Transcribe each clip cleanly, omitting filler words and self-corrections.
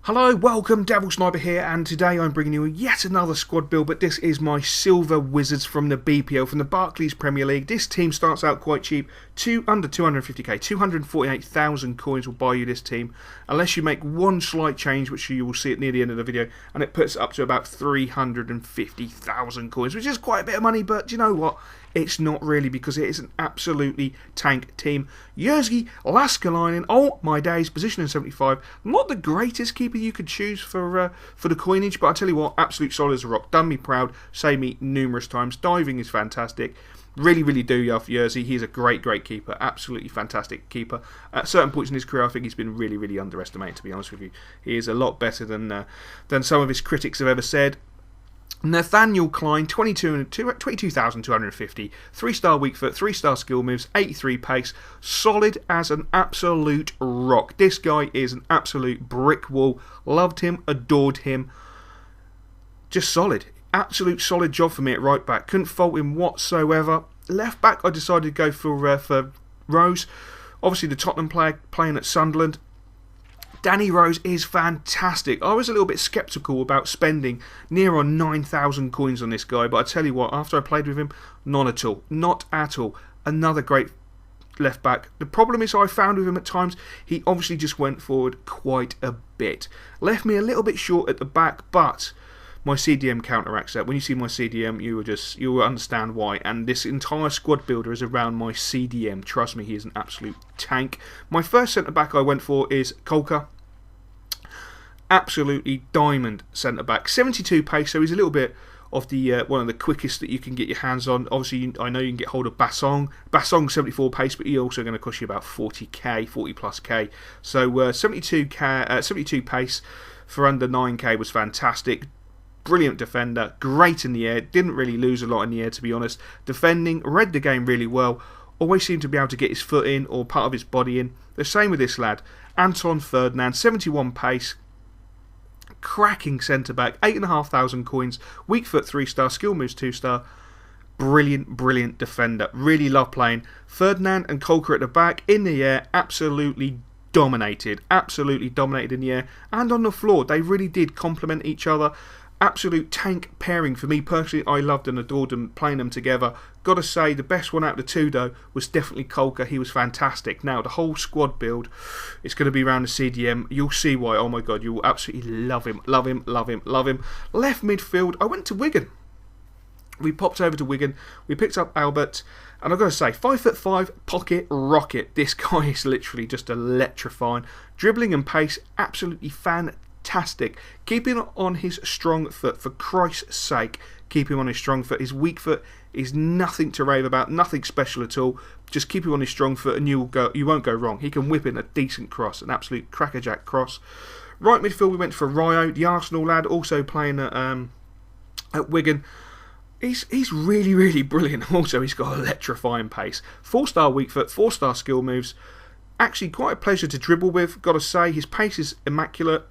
Hello, welcome, Devil Sniper here, and today I'm bringing you yet another squad build, but this is my Silver Wizards from the BPL, from the Barclays Premier League. This team starts out quite cheap, under 250k, 248,000 coins will buy you this team, unless you make one slight change, which you will see it near the end of the video, and it puts it up to about 350,000 coins, which is quite a bit of money, but do you know what? It's not really, because it is an absolutely tank team. Jerzy Laskalainen, oh my days, position in 75. Not the greatest keeper you could choose for the coinage, but I tell you what, absolute solid as a rock. Done me proud, saved me numerous times. Diving is fantastic. Really do love Jerzy. He's a great keeper. Absolutely fantastic keeper. At certain points in his career, I think he's been really underestimated, to be honest with you. He is a lot better than some of his critics have ever said. Nathaniel Klein, 22,250, 3-star weak foot, 3-star skill moves, 83 pace, solid as an absolute rock. This guy is an absolute brick wall. Loved him, adored him. Just solid. Absolute solid job for me at right back. Couldn't fault him whatsoever. Left back, I decided to go for Rose. Obviously the Tottenham player playing at Sunderland. Danny Rose is fantastic. I was a little bit sceptical about spending near on 9,000 coins on this guy, but I tell you what, after I played with him, not at all. Not at all. Another great left back. The problem is I found with him at times, he obviously just went forward quite a bit. Left me a little bit short at the back, but my CDM counteracts that. When you see my CDM, you will understand why. And this entire squad builder is around my CDM. Trust me, he is an absolute tank. My first centre back I went for is Kolka. Absolutely diamond centre back. 72 pace, so he's a little bit of the one of the quickest that you can get your hands on. Obviously, I know you can get hold of Bassong. Bassong 74 pace, but he's also going to cost you about 40k, 40 plus k. So 72 pace for under 9k was fantastic. Brilliant defender, great in the air, didn't really lose a lot in the air, to be honest. Defending, read the game really well, always seemed to be able to get his foot in or part of his body in. The same with this lad, Anton Ferdinand, 71 pace, cracking centre back, 8,500 coins, weak foot 3-star, skill moves 2-star. Brilliant defender. Really love playing. Ferdinand and Kolka at the back, in the air, absolutely dominated in the air and on the floor. They really did complement each other. Absolute tank pairing for me personally. I loved and adored them, playing them together. Gotta say, the best one out of the two though was definitely Kolka. He was fantastic. Now the whole squad build, it's going to be around the CDM. You'll see why. Oh my god, you will absolutely love him. Love him. Left midfield, I went to Wigan. We popped over to Wigan. We picked up Albert, and I've got to say, 5'5", pocket rocket. This guy is literally just electrifying. Dribbling and pace, absolutely fantastic. Keep him on his strong foot, for Christ's sake. Keep him on his strong foot. His weak foot is nothing to rave about, nothing special at all. Just keep him on his strong foot and you won't go wrong. He can whip in a decent cross, an absolute crackerjack cross. Right midfield, we went for Ryo, the Arsenal lad, also playing at Wigan. He's really brilliant. Also, he's got electrifying pace. 4-star weak foot, 4-star skill moves. Actually, quite a pleasure to dribble with. Got to say, his pace is immaculate.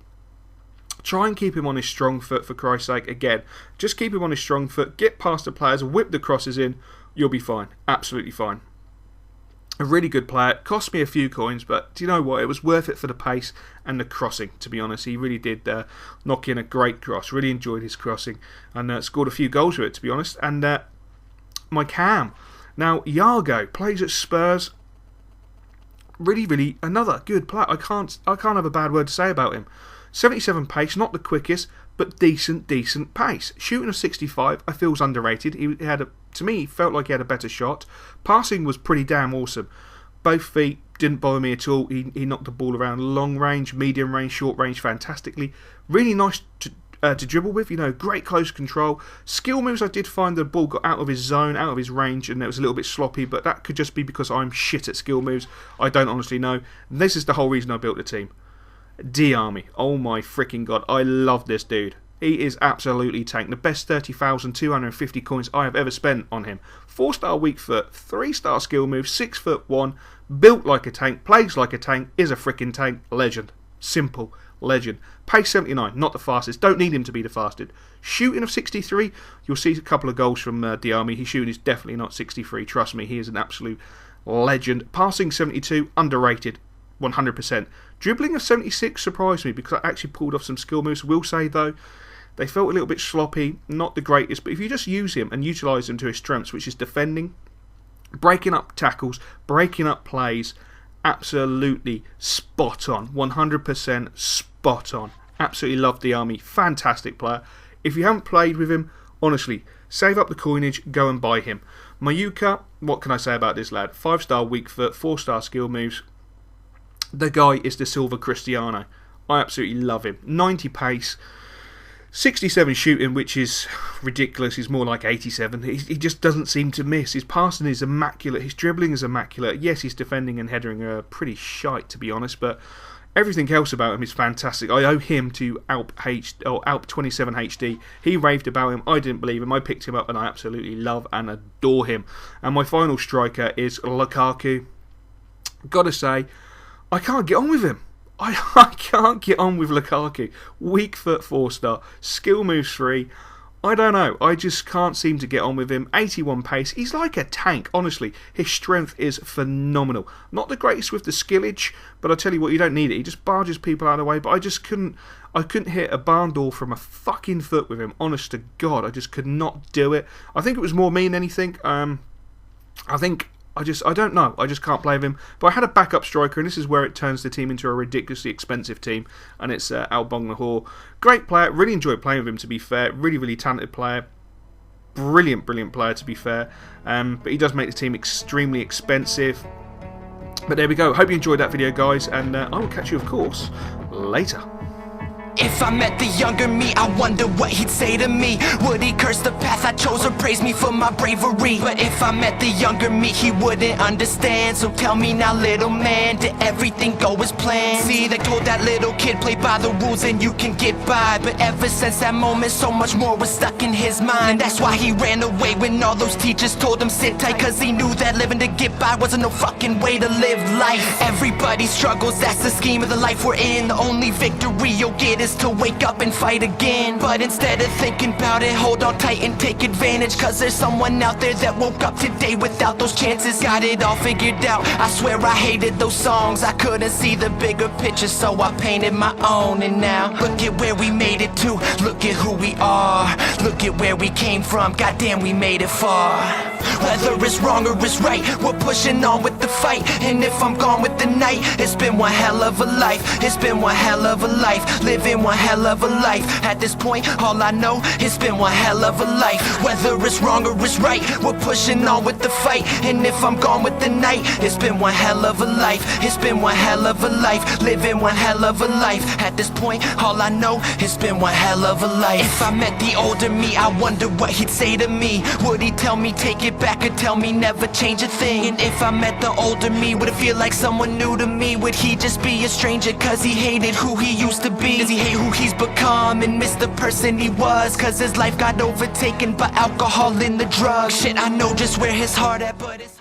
Try and keep him on his strong foot, for Christ's sake. Again, just keep him on his strong foot. Get past the players, whip the crosses in. You'll be fine. Absolutely fine. A really good player. Cost me a few coins, but do you know what? It was worth it for the pace and the crossing, to be honest. He really did knock in a great cross. Really enjoyed his crossing and scored a few goals with it, to be honest. And my cam. Now, Yago plays at Spurs. Really another good player. I can't have a bad word to say about him. 77 pace, not the quickest, but decent pace. Shooting of 65, I feel, is underrated. He had to me, felt like he had a better shot. Passing was pretty damn awesome. Both feet didn't bother me at all. He knocked the ball around long range, medium range, short range fantastically. Really nice to dribble with, great close control. Skill moves, I did find the ball got out of his zone, out of his range, and it was a little bit sloppy, but that could just be because I'm shit at skill moves. I don't honestly know. This is the whole reason I built the team. D-Army, oh my freaking god, I love this dude. He is absolutely tank. The best 30,250 coins I have ever spent on him. 4-star weak foot, 3-star skill move, 6'1", built like a tank, plays like a tank, is a freaking tank. Legend. Simple. Legend. Pace 79, not the fastest. Don't need him to be the fastest. Shooting of 63, you'll see a couple of goals from D-Army. His shooting is definitely not 63. Trust me, he is an absolute legend. Passing 72, underrated. 100%. Dribbling of 76 surprised me because I actually pulled off some skill moves. Will say though, they felt a little bit sloppy, not the greatest, but if you just use him and utilise him to his strengths, which is defending, breaking up tackles, breaking up plays, absolutely spot on. 100% spot on. Absolutely love the army. Fantastic player. If you haven't played with him, honestly, save up the coinage, go and buy him. Mayuka, what can I say about this lad? 5-star weak foot, 4-star skill moves. The guy is the Silver Cristiano. I absolutely love him. 90 pace, 67 shooting, which is ridiculous. He's more like 87. He just doesn't seem to miss. His passing is immaculate. His dribbling is immaculate. Yes, his defending and headering are pretty shite, to be honest, but everything else about him is fantastic. I owe him to Alp27 HD. He raved about him. I didn't believe him. I picked him up and I absolutely love and adore him. And my final striker is Lukaku. Gotta say, I can't get on with him. I can't get on with Lukaku. Weak foot 4-star. Skill moves 3. I don't know. I just can't seem to get on with him. 81 pace. He's like a tank, honestly. His strength is phenomenal. Not the greatest with the skillage, but I tell you what, you don't need it. He just barges people out of the way, but I just couldn't hit a barn door from a fucking foot with him. Honest to God, I just could not do it. I think it was more me than anything. I don't know. I just can't play with him. But I had a backup striker, and this is where it turns the team into a ridiculously expensive team, and it's Albong Lahore. Great player. Really enjoyed playing with him, to be fair. Really, really talented player. Brilliant, brilliant player, to be fair. But he does make the team extremely expensive. But there we go. Hope you enjoyed that video, guys, and I will catch you, of course, later. If I met the younger me, I wonder what he'd say to me. Would he curse the path I chose or praise me for my bravery? But if I met the younger me, he wouldn't understand. So tell me now, little man, did everything go as planned? See, they told that little kid, play by the rules and you can get by. But ever since that moment, so much more was stuck in his mind. And that's why he ran away when all those teachers told him sit tight. Cause he knew that living to get by wasn't no fucking way to live life. Everybody struggles, that's the scheme of the life we're in. The only victory you'll get is to wake up and fight again. But instead of thinking about it, hold on tight and take advantage. Cause there's someone out there that woke up today without those chances. Got it all figured out. I swear I hated those songs. I couldn't see the bigger picture, so I painted my own. And now, look at where we made it to. Look at who we are. Look at where we came from. Goddamn, we made it far. Whether it's wrong or it's right, we're pushing on with the fight. And if I'm gone with the night, it's been one hell of a life. It's been one hell of a life. Living one hell of a life. At this point, all I know, it's been one hell of a life. Whether it's wrong or it's right, we're pushing on with the fight. And if I'm gone with the night, it's been one hell of a life. It's been one hell of a life. Living one hell of a life. At this point, all I know, it's been one hell of a life. If I met the older me, I wonder what he'd say to me. Would he tell me take it back or tell me never change a thing? And if I met the older me, would it feel like someone new to me? Would he just be a stranger cause he hated who he used to be? Does he hate who he's become and miss the person he was? Cause his life got overtaken by alcohol and the drugs. Shit, I know just where his heart at, but it's